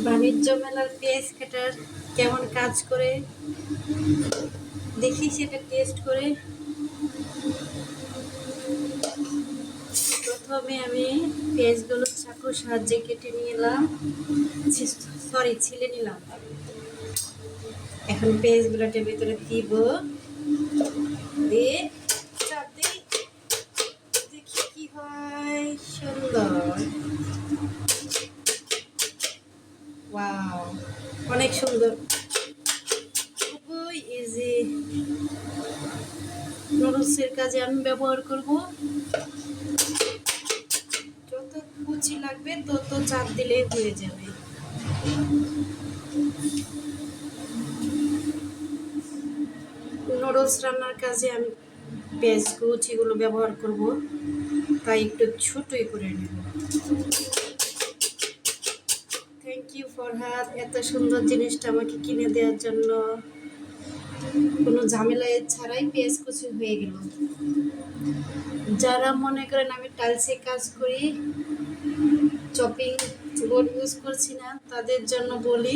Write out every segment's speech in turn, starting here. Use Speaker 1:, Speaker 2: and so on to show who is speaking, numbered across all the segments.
Speaker 1: বাণিজ্য মেলার পেঁয়াজ কাটার কেমন কাজ করে দেখি, সেটা টেস্ট করে। প্রথমে আমি পেঁয়াজগুলো চাকুর সাহায্যে কেটে নিলাম, ছিলে নিলাম। এখন পেঁয়াজগুলোটার ভিতরে দিব, দিয়ে চাপ দিই, দেখি কি হয়। সুন্দর, ওয়াও, অনেক সুন্দর, খুবই ইজি। নুডলসের কাজে আমি ব্যবহার করব। যত কুচি লাগবে তত চাপ দিলেই হয়ে যাবে। নুডলস রান্নার কাজে আমি পেঁয়াজ কুচিগুলো ব্যবহার করব, তাই একটু ছোটই করে নেব। থ্যাংক ইউ ফরহাদ, এত সুন্দর জিনিসটা আমাকে কিনে দেওয়ার জন্য। কোনো ঝামেলা ছাড়াই পেঁয়াজ কুচি হয়ে গেল। যারা মনে করেন আমি টাইলসে কাজ করি, চপিং বোর্ড ইউজ করছি না, তাদের জন্য বলি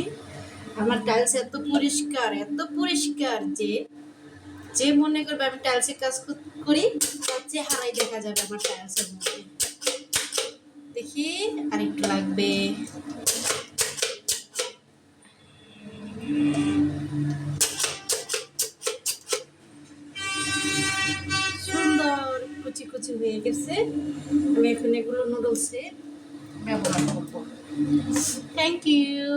Speaker 1: আমার টাইলস এত পরিষ্কার, এত পরিষ্কার যে যে মনে করবে আমি টাইলসে কাজ করি তার চেহারাই দেখা যাবে আমার টাইলসের মধ্যে। দেখি আর একটু লাগবে। সুন্দর কুচি কুচি হয়ে গেছে। আমি এখন এগুলো নুডলসে ব্যবহার করবো। Thank you.